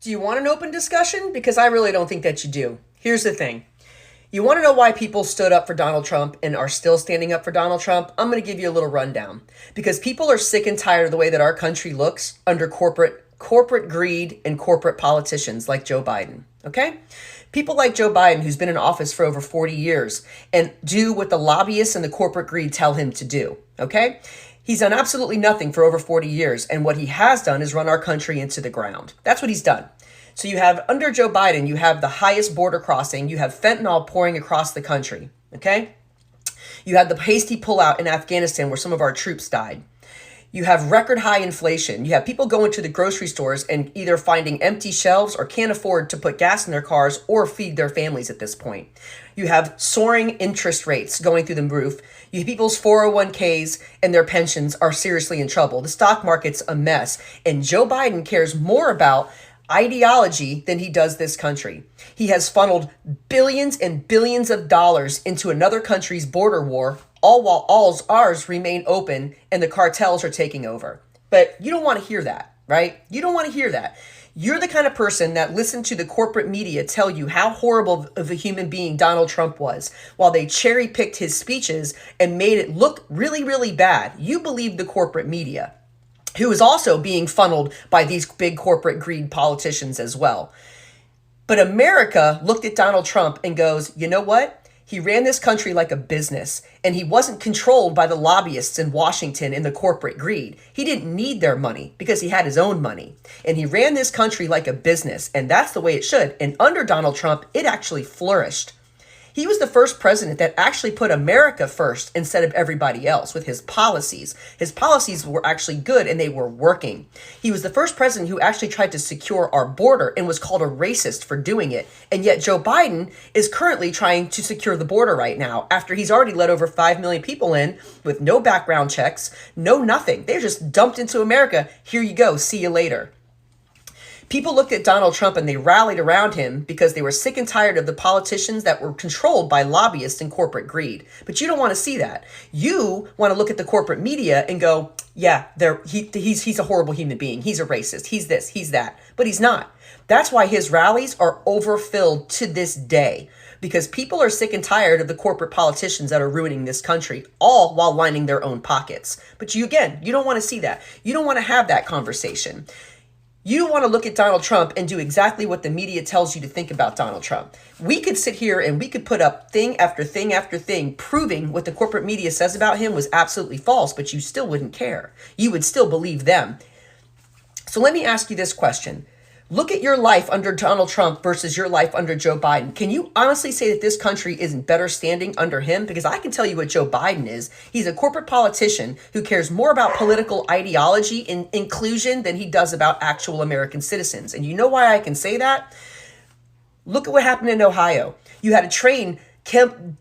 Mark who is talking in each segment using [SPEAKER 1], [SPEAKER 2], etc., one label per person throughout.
[SPEAKER 1] Do you want an open discussion? Because I really don't think that you do. Here's the thing. You want to know why people stood up for Donald Trump and are still standing up for Donald Trump? I'm going to give you a little rundown. Because people are sick and tired of the way that our country looks under corporate greed and corporate politicians like Joe Biden. Okay? People like Joe Biden, who's been in office for over 40 years, and do what the lobbyists and the corporate greed tell him to do. Okay? He's done absolutely nothing for over 40 years, and what he has done is run our country into the ground. That's what he's done. So you have, under Joe Biden, you have the highest border crossing, you have fentanyl pouring across the country, okay? You had the hasty pullout in Afghanistan where some of our troops died. You have record high inflation. You have people going to the grocery stores and either finding empty shelves or can't afford to put gas in their cars or feed their families at this point. You have soaring interest rates going through the roof. You have people's 401ks and their pensions are seriously in trouble. The stock market's a mess. And Joe Biden cares more about ideology than he does this country. He has funneled billions and billions of dollars into another country's border war, all while ours remain open and the cartels are taking over. But you don't want to hear that, right? You don't want to hear that. You're the kind of person that listened to the corporate media tell you how horrible of a human being Donald Trump was, while they cherry-picked his speeches and made it look really, really bad. You believe the corporate media, who is also being funneled by these big corporate greed politicians as well. But America looked at Donald Trump and goes, you know what? He ran this country like a business, and he wasn't controlled by the lobbyists in Washington and the corporate greed. He didn't need their money because he had his own money. And he ran this country like a business, and that's the way it should. And under Donald Trump, it actually flourished. He was the first president that actually put America first instead of everybody else with his policies. His policies were actually good and they were working. He was the first president who actually tried to secure our border and was called a racist for doing it. And yet Joe Biden is currently trying to secure the border right now after he's already let over 5 million people in with no background checks, no nothing. They're just dumped into America. Here you go. See you later. People looked at Donald Trump and they rallied around him because they were sick and tired of the politicians that were controlled by lobbyists and corporate greed. But you don't want to see that. You want to look at the corporate media and go, yeah, he's a horrible human being. He's a racist. He's this, he's that. But he's not. That's why his rallies are overfilled to this day. Because people are sick and tired of the corporate politicians that are ruining this country, all while lining their own pockets. But you don't want to see that. You don't want to have that conversation. You want to look at Donald Trump and do exactly what the media tells you to think about Donald Trump. We could sit here and we could put up thing after thing after thing proving what the corporate media says about him was absolutely false, but you still wouldn't care. You would still believe them. So let me ask you this question. Look at your life under Donald Trump versus your life under Joe Biden. Can you honestly say that this country is in better standing under him? Because I can tell you what Joe Biden is. He's a corporate politician who cares more about political ideology and inclusion than he does about actual American citizens. And you know why I can say that? Look at what happened in Ohio. You had a train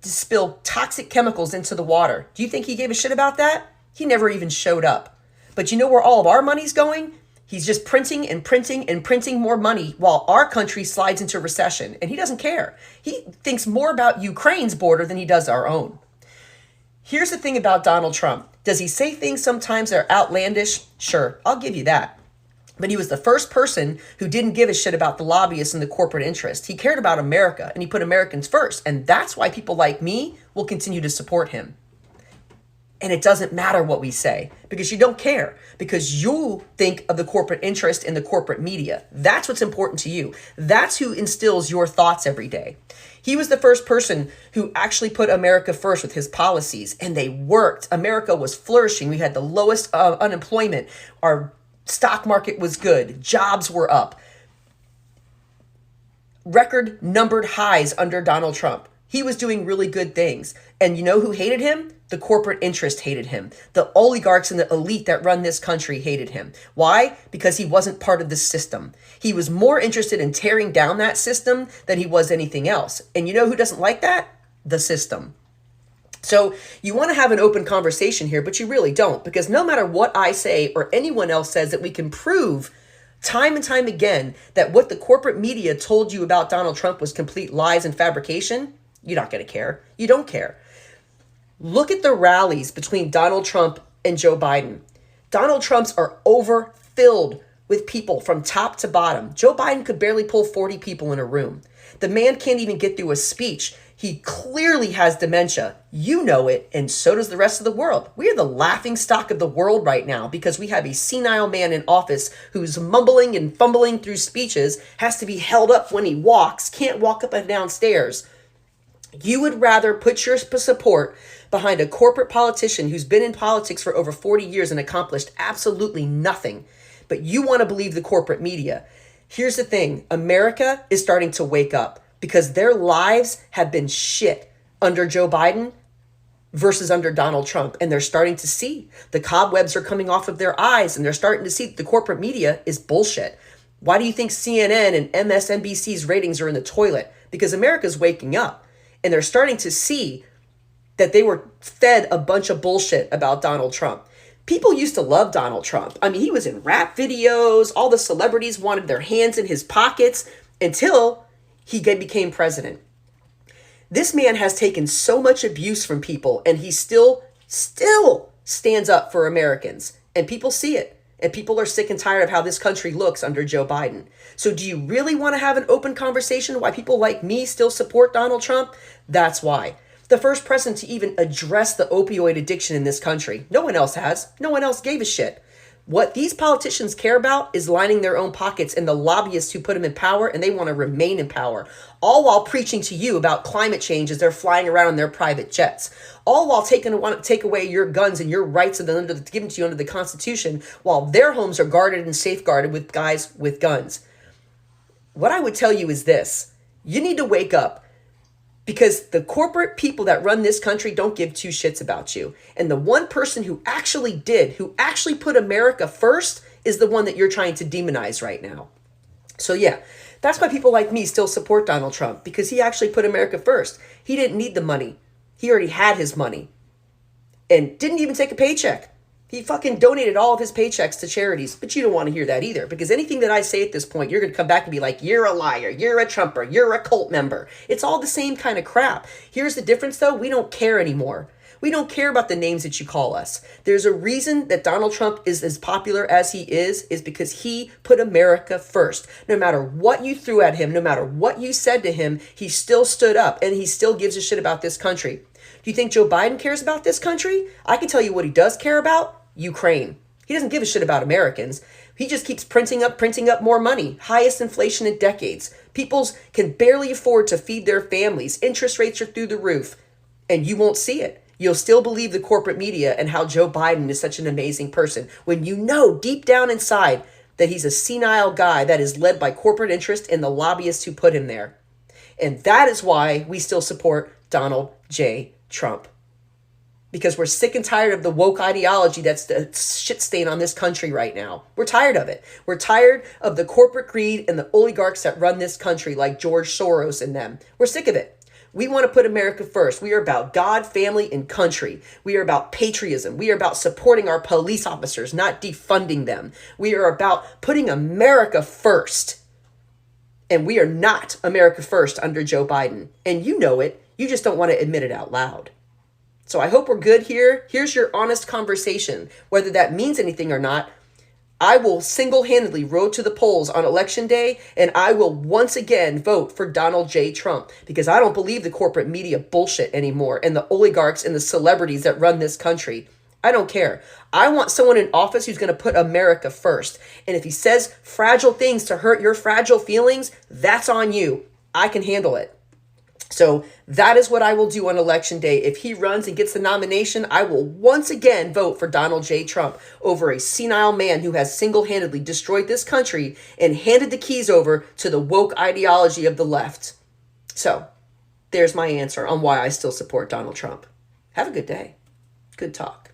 [SPEAKER 1] spill toxic chemicals into the water. Do you think he gave a shit about that? He never even showed up. But you know where all of our money's going? He's just printing and printing and printing more money while our country slides into recession. And he doesn't care. He thinks more about Ukraine's border than he does our own. Here's the thing about Donald Trump. Does he say things sometimes that are outlandish? Sure, I'll give you that. But he was the first person who didn't give a shit about the lobbyists and the corporate interest. He cared about America and he put Americans first. And that's why people like me will continue to support him. And it doesn't matter what we say because you don't care, because you think of the corporate interest in the corporate media. That's what's important to you. That's who instills your thoughts every day. He was the first person who actually put America first with his policies, and they worked. America was flourishing. We had the lowest unemployment. Our stock market was good. Jobs were up. Record numbered highs under Donald Trump. He was doing really good things. And you know who hated him? The corporate interest hated him. The oligarchs and the elite that run this country hated him. Why? Because he wasn't part of the system. He was more interested in tearing down that system than he was anything else. And you know who doesn't like that? The system. So you want to have an open conversation here, but you really don't. Because no matter what I say or anyone else says, that we can prove time and time again that what the corporate media told you about Donald Trump was complete lies and fabrication, you're not going to care. You don't care. Look at the rallies between Donald Trump and Joe Biden. Donald Trump's are overfilled with people from top to bottom. Joe Biden could barely pull 40 people in a room. The man can't even get through a speech. He clearly has dementia. You know it, and so does the rest of the world. We are the laughing stock of the world right now because we have a senile man in office who's mumbling and fumbling through speeches, has to be held up when he walks, can't walk up and down stairs. You would rather put your support behind a corporate politician who's been in politics for over 40 years and accomplished absolutely nothing. But you want to believe the corporate media. Here's the thing. America is starting to wake up because their lives have been shit under Joe Biden versus under Donald Trump. And they're starting to see the cobwebs are coming off of their eyes, and they're starting to see that the corporate media is bullshit. Why do you think CNN and MSNBC's ratings are in the toilet? Because America's waking up. And they're starting to see that they were fed a bunch of bullshit about Donald Trump. People used to love Donald Trump. I mean, he was in rap videos. All the celebrities wanted their hands in his pockets until he became president. This man has taken so much abuse from people, and he still stands up for Americans. And people see it. And people are sick and tired of how this country looks under Joe Biden. So do you really want to have an open conversation why people like me still support Donald Trump? That's why. The first president to even address the opioid addiction in this country. No one else has. No one else gave a shit. What these politicians care about is lining their own pockets and the lobbyists who put them in power, and they want to remain in power. All while preaching to you about climate change as they're flying around in their private jets. All while want to take away your guns and your rights given to you under the Constitution, while their homes are guarded and safeguarded with guys with guns. What I would tell you is this. You need to wake up. Because the corporate people that run this country don't give two shits about you. And the one person who actually put America first, is the one that you're trying to demonize right now. So yeah, that's why people like me still support Donald Trump, because he actually put America first. He didn't need the money. He already had his money and didn't even take a paycheck. He fucking donated all of his paychecks to charities, but you don't want to hear that either, because anything that I say at this point, you're going to come back and be like, you're a liar, you're a Trumper, you're a cult member. It's all the same kind of crap. Here's the difference though. We don't care anymore. We don't care about the names that you call us. There's a reason that Donald Trump is as popular as he is because he put America first. No matter what you threw at him, no matter what you said to him, he still stood up and he still gives a shit about this country. Do you think Joe Biden cares about this country? I can tell you what he does care about. Ukraine. He doesn't give a shit about Americans. He just keeps printing up more money. Highest inflation in decades. People can barely afford to feed their families. Interest rates are through the roof. And you won't see it. You'll still believe the corporate media and how Joe Biden is such an amazing person when you know deep down inside that he's a senile guy that is led by corporate interest and the lobbyists who put him there. And that is why we still support Donald J. Trump. Because we're sick and tired of the woke ideology that's the shit stain on this country right now. We're tired of it. We're tired of the corporate greed and the oligarchs that run this country like George Soros and them. We're sick of it. We want to put America first. We are about God, family, and country. We are about patriotism. We are about supporting our police officers, not defunding them. We are about putting America first. And we are not America first under Joe Biden. And you know it. You just don't want to admit it out loud. So I hope we're good here. Here's your honest conversation. Whether that means anything or not, I will single-handedly row to the polls on election day, and I will once again vote for Donald J. Trump, because I don't believe the corporate media bullshit anymore and the oligarchs and the celebrities that run this country. I don't care. I want someone in office who's going to put America first. And if he says fragile things to hurt your fragile feelings, that's on you. I can handle it. So that is what I will do on election day. If he runs and gets the nomination, I will once again vote for Donald J. Trump over a senile man who has single-handedly destroyed this country and handed the keys over to the woke ideology of the left. So there's my answer on why I still support Donald Trump. Have a good day. Good talk.